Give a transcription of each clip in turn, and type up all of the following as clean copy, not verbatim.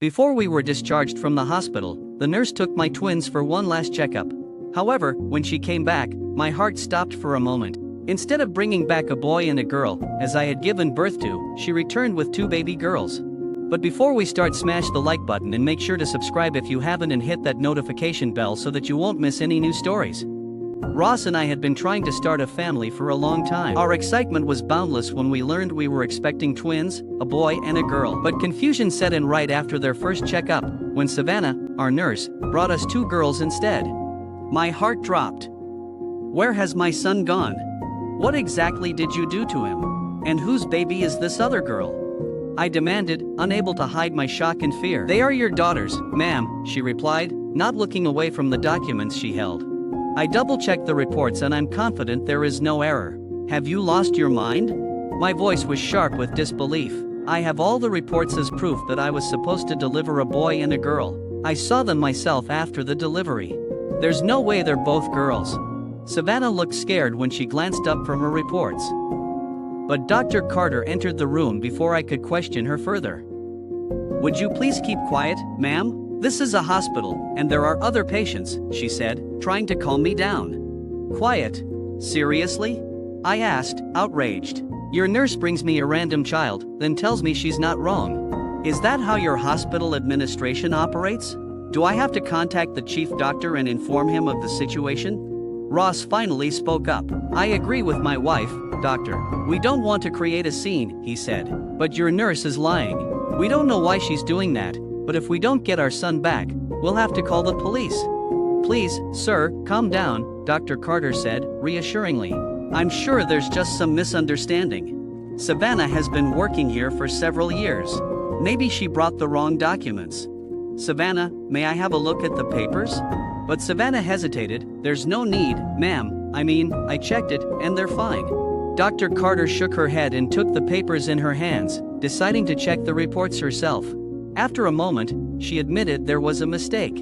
Before we were discharged from the hospital, the nurse took my twins for one last checkup. However, when she came back, my heart stopped for a moment. Instead of bringing back a boy and a girl, as I had given birth to, she returned with 2 baby girls. But before we start, smash the like button and make sure to subscribe if you haven't, and hit that notification bell so that you won't miss any new stories. Ross and I had been trying to start a family for a long time. Our excitement was boundless when we learned we were expecting twins, a boy and a girl. But confusion set in right after their first checkup, when Savannah, our nurse, brought us 2 girls instead. My heart dropped. Where has my son gone? What exactly did you do to him? And whose baby is this other girl? I demanded, unable to hide my shock and fear. They are your daughters, ma'am, she replied, not looking away from the documents she held. I double-checked the reports and I'm confident there is no error. Have you lost your mind? My voice was sharp with disbelief. I have all the reports as proof that I was supposed to deliver a boy and a girl. I saw them myself after the delivery. There's no way they're both girls. Savannah looked scared when she glanced up from her reports. But Dr. Carter entered the room before I could question her further. Would you please keep quiet, ma'am? This is a hospital, and there are other patients, she said, trying to calm me down. Quiet? Seriously? I asked, outraged. Your nurse brings me a random child, then tells me she's not wrong. Is that how your hospital administration operates? Do I have to contact the chief doctor and inform him of the situation? Ross finally spoke up. I agree with my wife, doctor. We don't want to create a scene, he said. But your nurse is lying. We don't know why she's doing that, but if we don't get our son back, we'll have to call the police. Please, sir, calm down, Dr. Carter said, reassuringly. I'm sure there's just some misunderstanding. Savannah has been working here for several years. Maybe she brought the wrong documents. Savannah, may I have a look at the papers? But Savannah hesitated. There's no need, ma'am. I checked it, and they're fine. Dr. Carter shook her head and took the papers in her hands, deciding to check the reports herself. After a moment, she admitted there was a mistake.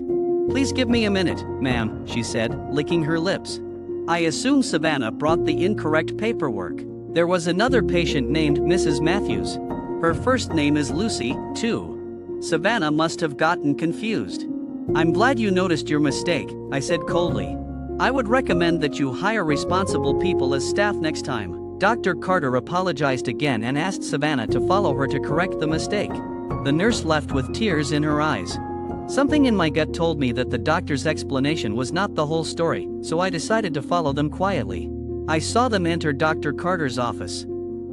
Please give me a minute, ma'am, she said, licking her lips. I assume Savannah brought the incorrect paperwork. There was another patient named Mrs. Matthews. Her first name is Lucy, too. Savannah must have gotten confused. I'm glad you noticed your mistake, I said coldly. I would recommend that you hire responsible people as staff next time. Dr. Carter apologized again and asked Savannah to follow her to correct the mistake. The nurse left with tears in her eyes. Something in my gut told me that the doctor's explanation was not the whole story, so I decided to follow them quietly. I saw them enter Dr. Carter's office.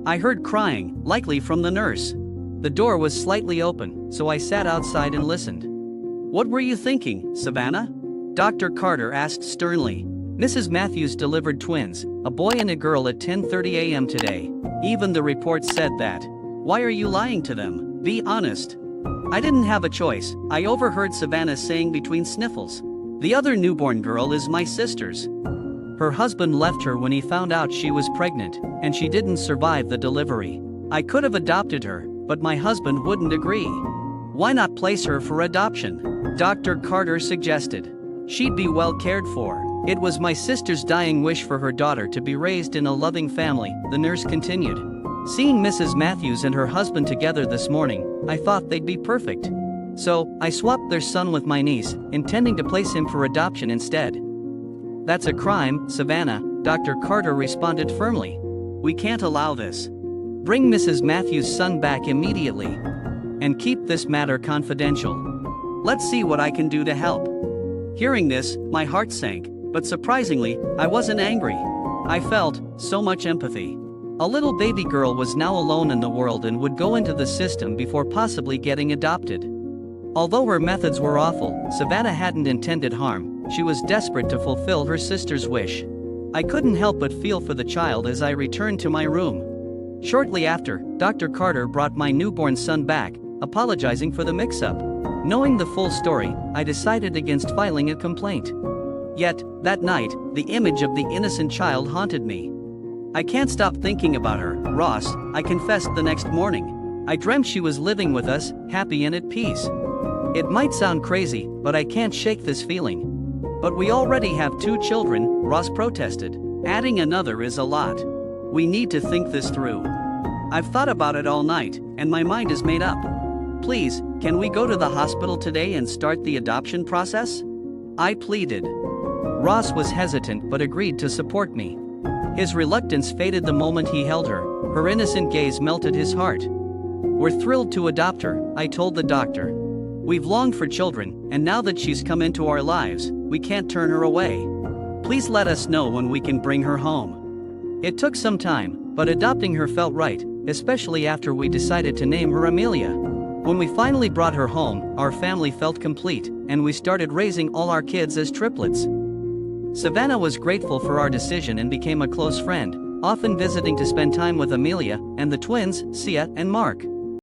I heard crying, likely from the nurse. The door was slightly open, so I sat outside and listened. What were you thinking, Savannah? Dr. Carter asked sternly. Mrs. Matthews delivered twins, a boy and a girl at 10:30 a.m. today. Even the report said that. Why are you lying to them? Be honest. I didn't have a choice, I overheard Savannah saying between sniffles. The other newborn girl is my sister's. Her husband left her when he found out she was pregnant, and she didn't survive the delivery. I could have adopted her, but my husband wouldn't agree. Why not place her for adoption? Dr. Carter suggested. She'd be well cared for. It was my sister's dying wish for her daughter to be raised in a loving family, the nurse continued. Seeing Mrs. Matthews and her husband together this morning, I thought they'd be perfect. So, I swapped their son with my niece, intending to place him for adoption instead. That's a crime, Savannah, Dr. Carter responded firmly. We can't allow this. Bring Mrs. Matthews' son back immediately. And keep this matter confidential. Let's see what I can do to help. Hearing this, my heart sank, but surprisingly, I wasn't angry. I felt so much empathy. A little baby girl was now alone in the world and would go into the system before possibly getting adopted. Although her methods were awful, Savannah hadn't intended harm. She was desperate to fulfill her sister's wish. I couldn't help but feel for the child as I returned to my room. Shortly after, Dr. Carter brought my newborn son back, apologizing for the mix-up. Knowing the full story, I decided against filing a complaint. Yet, that night, the image of the innocent child haunted me. I can't stop thinking about her, Ross, I confessed the next morning. I dreamt she was living with us, happy and at peace. It might sound crazy, but I can't shake this feeling. But we already have 2 children, Ross protested. Adding another is a lot. We need to think this through. I've thought about it all night, and my mind is made up. Please, can we go to the hospital today and start the adoption process? I pleaded. Ross was hesitant but agreed to support me. His reluctance faded the moment he held her. Her innocent gaze melted his heart. We're thrilled to adopt her, I told the doctor. We've longed for children, and now that she's come into our lives, we can't turn her away. Please let us know when we can bring her home. It took some time, but adopting her felt right, especially after we decided to name her Amelia. When we finally brought her home, our family felt complete, and we started raising all our kids as triplets. Savannah was grateful for our decision and became a close friend, often visiting to spend time with Amelia and the twins, Sia and Mark.